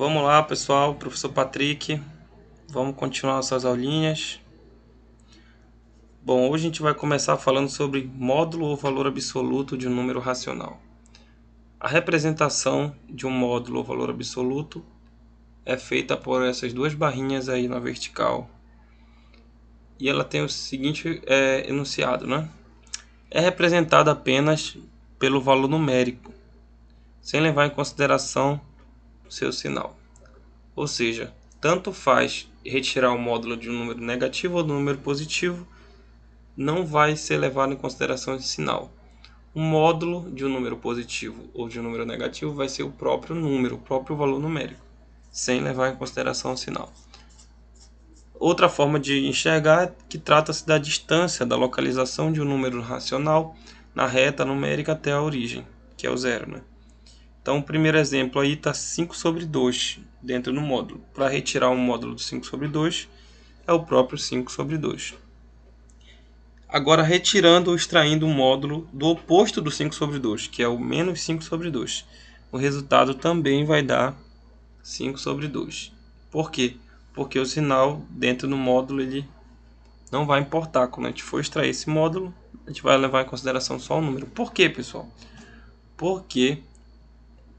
Vamos lá, pessoal, professor Patrick, vamos continuar nossas aulinhas. Bom, hoje a gente vai começar falando sobre módulo ou valor absoluto de um número racional. A representação de um módulo ou valor absoluto é feita por essas duas barrinhas aí na vertical. E ela tem o seguinte enunciado, né? É representada apenas pelo valor numérico, sem levar em consideração o seu sinal. Ou seja, tanto faz retirar o módulo de um número negativo ou do número positivo, não vai ser levado em consideração esse sinal. O módulo de um número positivo ou de um número negativo vai ser o próprio número, o próprio valor numérico, sem levar em consideração o sinal. Outra forma de enxergar é que trata-se da distância da localização de um número racional na reta numérica até a origem, que é o zero, né? Então, o primeiro exemplo aí está 5 sobre 2 dentro do módulo. Para retirar um módulo de 5 sobre 2, é o próprio 5 sobre 2. Agora, retirando ou extraindo um módulo do oposto do 5 sobre 2, que é o menos 5 sobre 2. O resultado também vai dar 5 sobre 2. Por quê? Porque o sinal dentro do módulo ele não vai importar. Quando a gente for extrair esse módulo, a gente vai levar em consideração só o número. Por quê, pessoal? Porque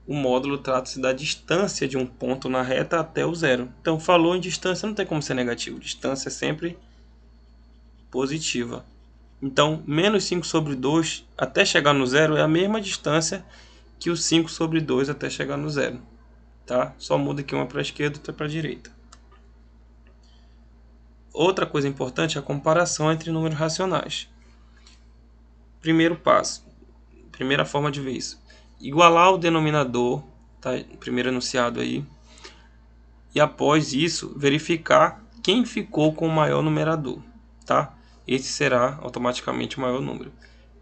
o módulo trata-se da distância de um ponto na reta até o zero. Então, falou em distância, não tem como ser negativo. Distância é sempre positiva. Então, menos 5 sobre 2 até chegar no zero é a mesma distância que o 5 sobre 2 até chegar no zero. Tá? Só muda que uma para a esquerda e outra para a direita. Outra coisa importante é a comparação entre números racionais. Primeiro passo, primeira forma de ver isso. Igualar o denominador, tá? Primeiro enunciado aí. E após isso, verificar quem ficou com o maior numerador, tá? Esse será automaticamente o maior número.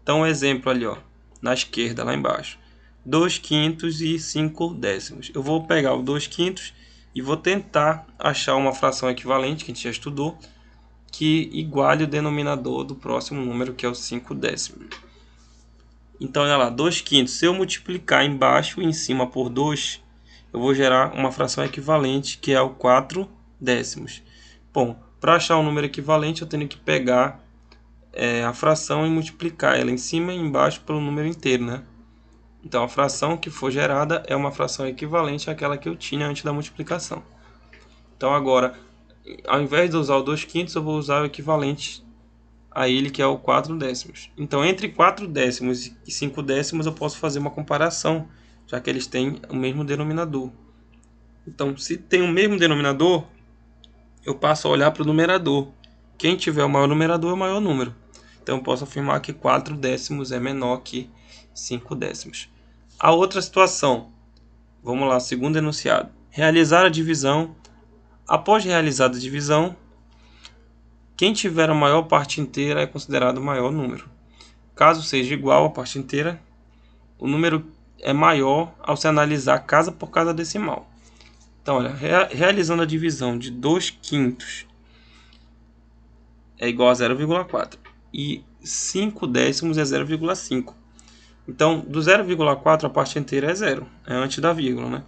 Então, exemplo ali, ó, na esquerda, lá embaixo. 2 quintos e 5 décimos. Eu vou pegar o 2 quintos e vou tentar achar uma fração equivalente, que a gente já estudou, que iguale o denominador do próximo número, que é o 5 décimos. Então, olha lá, 2 quintos. Se eu multiplicar embaixo e em cima por 2, eu vou gerar uma fração equivalente, que é o 4 décimos. Bom, para achar um número equivalente, eu tenho que pegar a fração e multiplicar ela em cima e embaixo pelo número inteiro, né? Então, a fração que for gerada é uma fração equivalente àquela que eu tinha antes da multiplicação. Então, agora, ao invés de usar o 2 quintos, eu vou usar o equivalente a ele, que é o 4 décimos. Então, entre 4 décimos e 5 décimos, eu posso fazer uma comparação, já que eles têm o mesmo denominador. Então, se tem o mesmo denominador, eu passo a olhar para o numerador. Quem tiver o maior numerador é o maior número. Então, eu posso afirmar que 4 décimos é menor que 5 décimos. A outra situação, vamos lá, segundo enunciado. Realizar a divisão. Após realizada a divisão, quem tiver a maior parte inteira é considerado o maior número. Caso seja igual à parte inteira, o número é maior ao se analisar casa por casa decimal. Então, olha, realizando a divisão de 2 quintos é igual a 0,4 e 5 décimos é 0,5. Então, do 0,4 a parte inteira é 0, é antes da vírgula, né?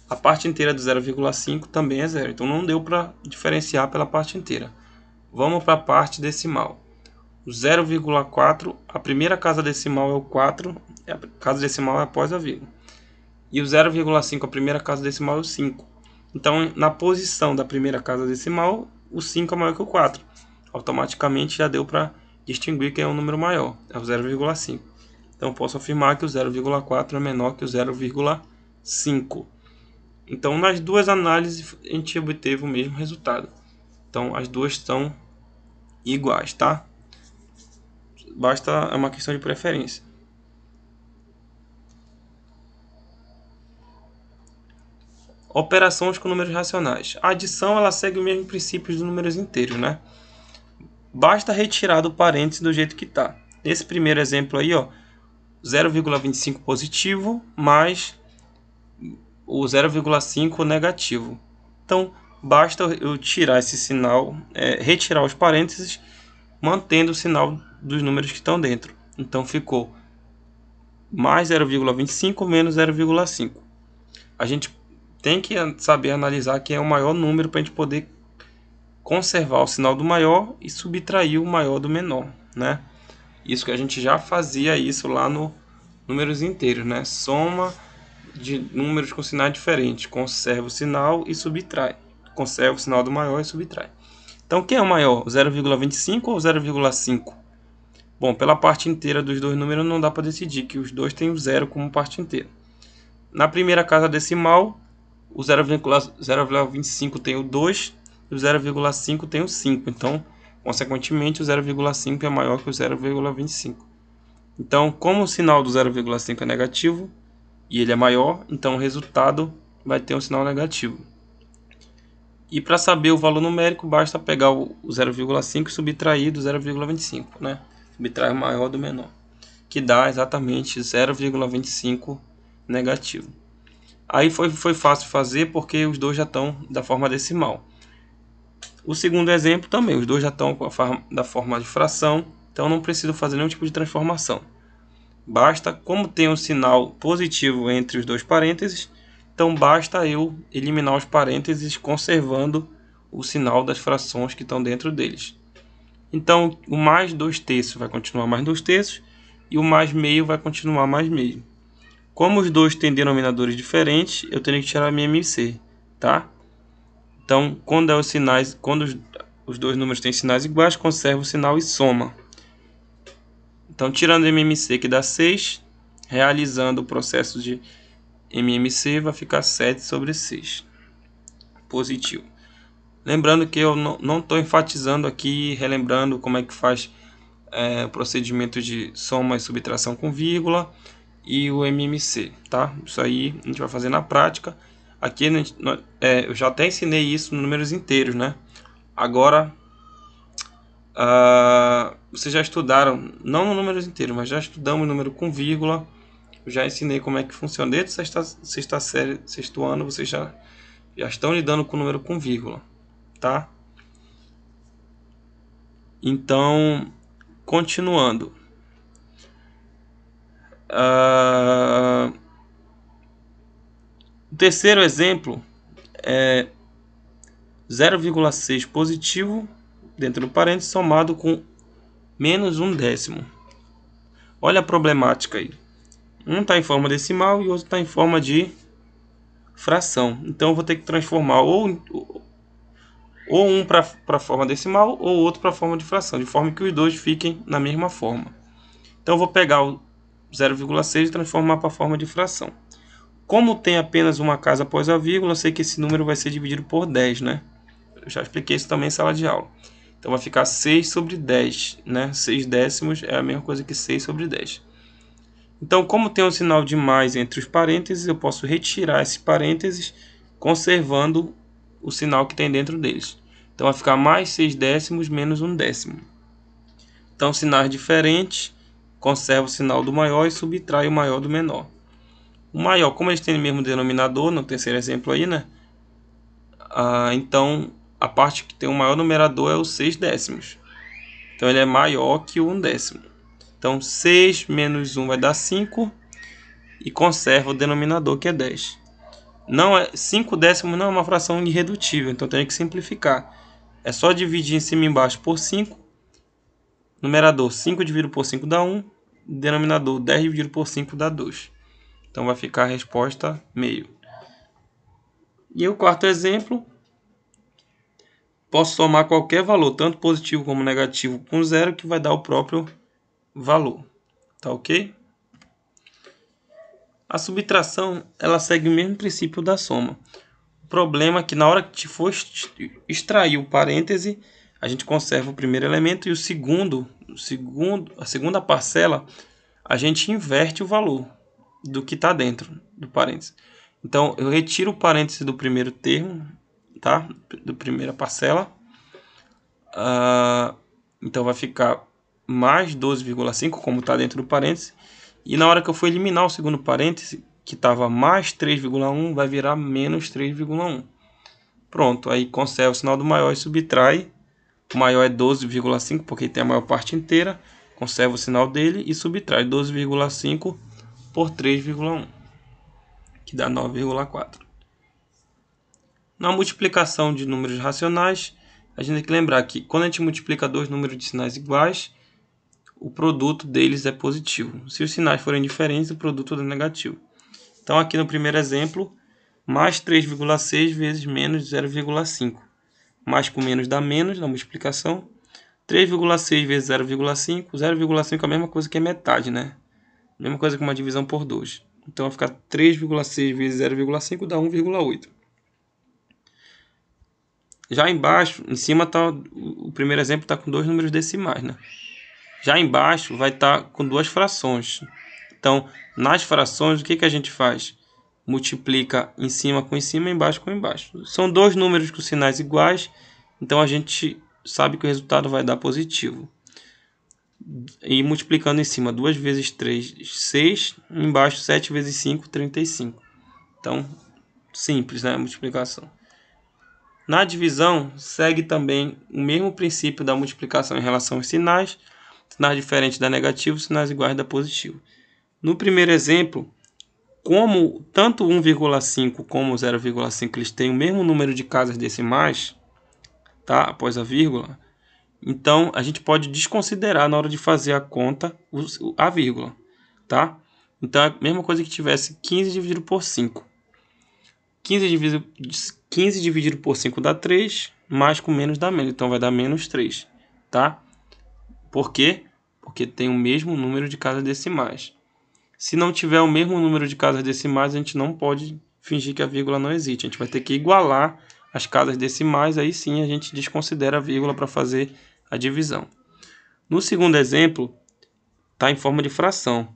A parte inteira do 0,5 também é 0, então não deu para diferenciar pela parte inteira. Vamos para a parte decimal. O 0,4, a primeira casa decimal é o 4, a casa decimal é após a vírgula. E o 0,5, a primeira casa decimal é o 5. Então, na posição da primeira casa decimal, o 5 é maior que o 4. Automaticamente já deu para distinguir quem é o número maior, é o 0,5. Então, posso afirmar que o 0,4 é menor que o 0,5. Então, nas duas análises, a gente obteve o mesmo resultado. Então, as duas estão iguais, tá? Basta, é uma questão de preferência. Operações com números racionais. A adição ela segue o mesmo princípio dos números inteiros, né? Basta retirar do parênteses do jeito que está. Nesse primeiro exemplo aí, ó, 0,25 positivo mais o 0,5 negativo. Então, basta eu tirar esse sinal, retirar os parênteses, mantendo o sinal dos números que estão dentro. Então, ficou mais 0,25 menos 0,5. A gente tem que saber analisar quem é o maior número para a gente poder conservar o sinal do maior e subtrair o maior do menor, né? Isso que a gente já fazia isso lá no números inteiros, né? Soma de números com sinais diferentes, conserva o sinal e subtrai. Conserva o sinal do maior e subtrai. Então, quem é o maior? 0,25 ou 0,5? Bom, pela parte inteira dos dois números não dá para decidir, que os dois têm o zero como parte inteira. Na primeira casa decimal, o 0,25 tem o 2 e o 0,5 tem o 5. Então, consequentemente, o 0,5 é maior que o 0,25. Então, como o sinal do 0,5 é negativo e ele é maior, então o resultado vai ter um sinal negativo. E para saber o valor numérico, basta pegar o 0,5 e subtrair do 0,25, né? Subtrair o maior do menor, que dá exatamente 0,25 negativo. Aí foi fácil fazer porque os dois já estão da forma decimal. O segundo exemplo também, os dois já estão da forma de fração, então não preciso fazer nenhum tipo de transformação. Basta, como tem um sinal positivo entre os dois parênteses, então basta eu eliminar os parênteses conservando o sinal das frações que estão dentro deles. Então o mais 2/3 vai continuar mais 2/3 e o mais meio vai continuar mais meio. Como os dois têm denominadores diferentes, eu tenho que tirar minha MC, tá? Então, quando os dois números têm sinais iguais, conserva o sinal e soma. Então, tirando MMC, que dá 6, realizando o processo de MMC, vai ficar 7 sobre 6. Positivo. Lembrando que eu não estou enfatizando aqui, relembrando como é que faz o procedimento de soma e subtração com vírgula e o MMC, tá? Isso aí a gente vai fazer na prática. Aqui eu já até ensinei isso nos números inteiros, né? Agora, vocês já estudaram, não no números inteiros, mas já estudamos número com vírgula. Eu já ensinei como é que funciona. Desde sexta série, sexto ano, vocês já estão lidando com número com vírgula, tá? Então, continuando. O terceiro exemplo é 0,6 positivo dentro do parênteses somado com menos 1/10. Olha a problemática aí. Um está em forma decimal e o outro está em forma de fração. Então eu vou ter que transformar ou um para a forma decimal ou outro para a forma de fração, de forma que os dois fiquem na mesma forma. Então eu vou pegar o 0,6 e transformar para a forma de fração. Como tem apenas uma casa após a vírgula, eu sei que esse número vai ser dividido por 10, né? Eu já expliquei isso também em sala de aula. Então vai ficar 6 sobre 10, né? 6 décimos é a mesma coisa que 6 sobre 10. Então, como tem um sinal de mais entre os parênteses, eu posso retirar esse parênteses, conservando o sinal que tem dentro deles. Então vai ficar mais 6 décimos menos 1/10. Então, sinais diferentes, conserva o sinal do maior e subtrai o maior do menor. O maior, como eles têm o mesmo denominador, no terceiro exemplo aí, né? Então, a parte que tem o maior numerador é o 6 décimos. Então, ele é maior que o 1/10. Então, 6 menos 1 vai dar 5 e conserva o denominador, que é 10. 5 décimos não é uma fração irredutível, então tem que simplificar. É só dividir em cima e embaixo por 5. Numerador 5 dividido por 5 dá 1. Denominador 10 dividido por 5 dá 2. Então vai ficar a resposta meio. E o quarto exemplo, posso somar qualquer valor, tanto positivo como negativo, com zero, que vai dar o próprio valor. Tá ok? A subtração, ela segue o mesmo princípio da soma. O problema é que na hora que for extrair o parêntese, a gente conserva o primeiro elemento e a segunda parcela, a gente inverte o valor do que está dentro do parêntese. Então, eu retiro o parêntese do primeiro termo, tá? Da primeira parcela. Então, vai ficar mais 12,5, como está dentro do parêntese. E na hora que eu for eliminar o segundo parêntese, que estava mais 3,1, vai virar menos 3,1. Pronto, aí conserva o sinal do maior e subtrai. O maior é 12,5, porque tem a maior parte inteira. Conserva o sinal dele e subtrai 12,5 por 3,1, que dá 9,4. Na multiplicação de números racionais, a gente tem que lembrar que quando a gente multiplica dois números de sinais iguais, o produto deles é positivo. Se os sinais forem diferentes, o produto é negativo. Então, aqui no primeiro exemplo, mais 3,6 vezes menos 0,5. Mais com menos dá menos na multiplicação. 3,6 vezes 0,5. 0,5 é a mesma coisa que metade, né? Mesma coisa que uma divisão por 2. Então, vai ficar 3,6 vezes 0,5 dá 1,8. Já embaixo, em cima, tá, o primeiro exemplo está com dois números decimais, né? Já embaixo vai estar com duas frações. Então, nas frações, o que a gente faz? Multiplica em cima, embaixo com embaixo. São dois números com sinais iguais, então a gente sabe que o resultado vai dar positivo. E multiplicando em cima, 2 vezes 3, 6, embaixo 7 vezes 5, 35. Então, simples, né, a multiplicação. Na divisão, segue também o mesmo princípio da multiplicação em relação aos sinais. Sinais diferentes dá negativo, sinais iguais dá positivo. No primeiro exemplo, como tanto 1,5 como 0,5 eles têm o mesmo número de casas decimais, tá? Após a vírgula, então a gente pode desconsiderar na hora de fazer a conta a vírgula, tá? Então é a mesma coisa que tivesse 15 dividido por 5. 15 dividido por 5 dá 3, mais com menos dá menos, então vai dar menos 3, tá? Por quê? Porque tem o mesmo número de casas decimais. Se não tiver o mesmo número de casas decimais, a gente não pode fingir que a vírgula não existe. A gente vai ter que igualar as casas decimais, aí sim a gente desconsidera a vírgula para fazer a divisão. No segundo exemplo, está em forma de fração.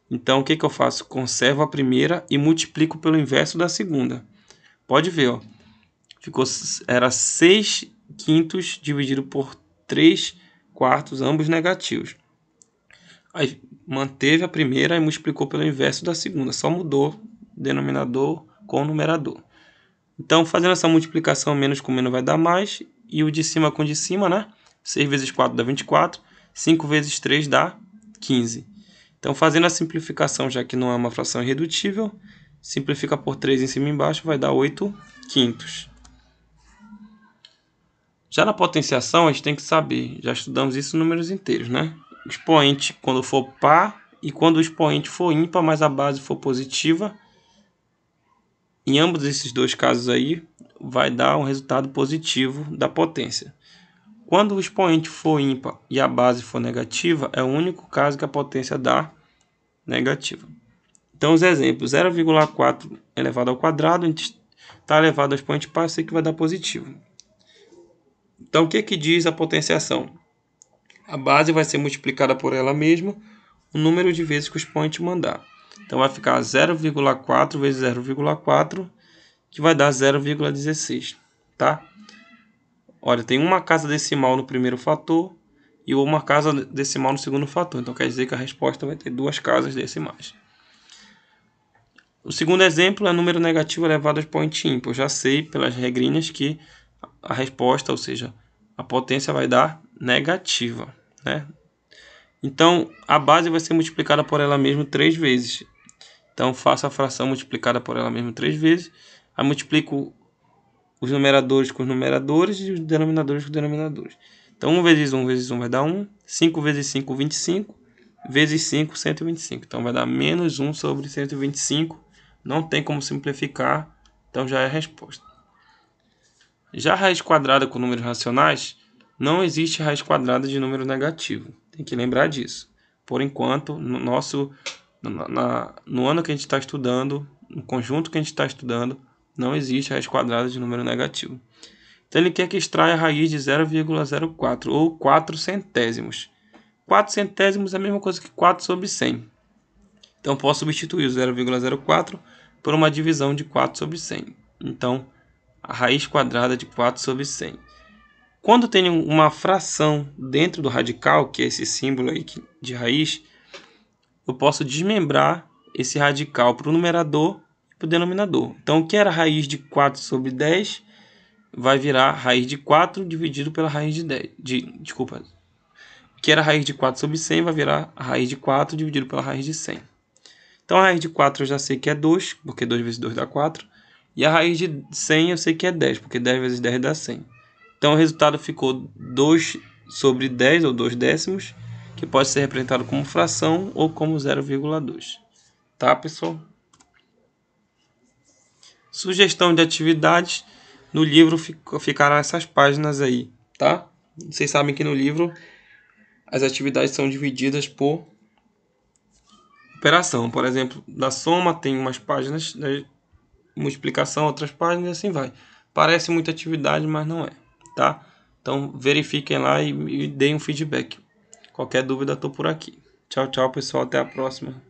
Então, o que eu faço? Conservo a primeira e multiplico pelo inverso da segunda. Pode ver, ó. Era 6 quintos dividido por 3 quartos, ambos negativos. Aí manteve a primeira e multiplicou pelo inverso da segunda. Só mudou denominador com numerador. Então, fazendo essa multiplicação, menos com menos vai dar mais. E o de cima com o de cima, né? 6 vezes 4 dá 24. 5 vezes 3 dá 15. Então, fazendo a simplificação, já que não é uma fração irredutível, simplifica por 3 em cima e embaixo, vai dar 8 quintos. Já na potenciação, a gente tem que saber, já estudamos isso em números inteiros, né? O expoente quando for par e quando o expoente for ímpar, mas a base for positiva. Em ambos esses dois casos aí, vai dar um resultado positivo da potência. Quando o expoente for ímpar e a base for negativa, é o único caso que a potência dá negativa. Então, os exemplos: 0,4 elevado ao quadrado, a gente está elevado ao expoente par, eu sei que vai dar positivo. Então, o que diz a potenciação? A base vai ser multiplicada por ela mesma, o número de vezes que o expoente mandar. Então, vai ficar 0,4 vezes 0,4, que vai dar 0,16, tá? Olha, tem uma casa decimal no primeiro fator e uma casa decimal no segundo fator. Então, quer dizer que a resposta vai ter duas casas decimais. O segundo exemplo é número negativo elevado ao expoente ímpar. Eu já sei pelas regrinhas que a resposta, ou seja, a potência vai dar negativa, né? Então, a base vai ser multiplicada por ela mesma 3 vezes. Então, faço a fração multiplicada por ela mesma 3 vezes. Aí multiplico os numeradores com os numeradores e os denominadores com os denominadores. Então, 1 vezes 1 vezes 1 vai dar 1. 5 vezes 5, 25. Vezes 5, 125. Então, vai dar menos 1 sobre 125. Não tem como simplificar. Então, já é a resposta. Já a raiz quadrada com números racionais, não existe raiz quadrada de número negativo. Tem que lembrar disso. Por enquanto, no ano que a gente está estudando, no conjunto que a gente está estudando, não existe raiz quadrada de número negativo. Então, ele quer que extraia a raiz de 0,04 ou 4 centésimos. 4 centésimos é a mesma coisa que 4 sobre 100. Então, posso substituir o 0,04 por uma divisão de 4 sobre 100. Então, a raiz quadrada de 4 sobre 100. Quando tem uma fração dentro do radical, que é esse símbolo aí de raiz, eu posso desmembrar esse radical para o numerador e para o denominador. Então, o que era raiz de 4 sobre 10 vai virar raiz de 4 dividido pela raiz de 10. Desculpa. O que era raiz de 4 sobre 100 vai virar a raiz de 4 dividido pela raiz de 100. Então, a raiz de 4 eu já sei que é 2, porque 2 vezes 2 dá 4. E a raiz de 100 eu sei que é 10, porque 10 vezes 10 dá 100. Então o resultado ficou 2 sobre 10, ou 2 décimos, que pode ser representado como fração ou como 0,2. Tá, pessoal? Sugestão de atividades. No livro ficarão essas páginas aí, tá? Vocês sabem que no livro as atividades são divididas por operação. Por exemplo, da soma tem umas páginas, da multiplicação outras páginas e assim vai. Parece muita atividade, mas não é, tá? Então verifiquem lá e deem um feedback. Qualquer dúvida, estou por aqui. Tchau, tchau, pessoal. Até a próxima.